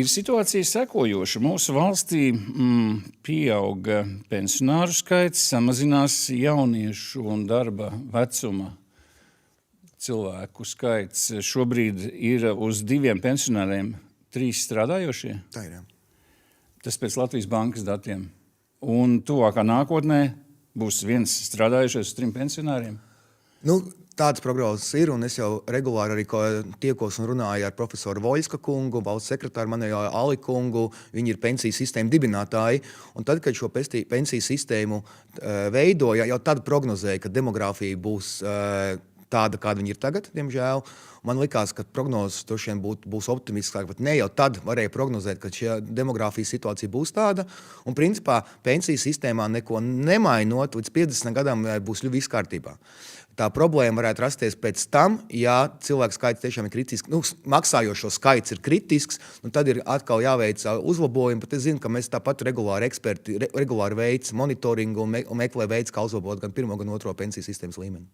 Ir situācija sekojoša. Mūsu valstī pieauga pensionāru skaits, samazinās jauniešu un darba vecuma cilvēku skaits. Šobrīd ir uz 2 pensionāriem 3 strādājošie. Tā ir, jā. Tas pēc Latvijas bankas datiem. Un tuvākā nākotnē būs 1 strādājušies uz 3 pensionāriem. Tādas prognozes ir, un es jau regulāri arī tiekos un runāju ar profesoru Voļska kungu, valsts sekretāru Manuelu Ali kungu. Viņi ir pensiju sistēmu dibinātāji. Un tad, kad šo pensiju sistēmu veidoja, jau tad prognozēja, ka demogrāfija būs tāda, kāda viņa ir tagad, diemžēl. Man likās, ka prognozes būs optimistiskāk, bet ne jau tad varēja prognozēt, ka šī demogrāfijas situācija būs tāda. Un principā pensiju sistēmā neko nemainot, līdz 50 gadam būs viss kārtībā. Tā problēma varētu rasties pēc tam, ja cilvēku skaits tiešām ir kritisks, maksājošo skaits ir kritisks, tad ir atkal jāveic uzlabojumi, bet es zinu, ka mēs tāpat regulāri eksperti regulāri veic monitoringu un meklē veids, kā uzlabot gan 1. gan 2. pensiju sistēmas līmeni.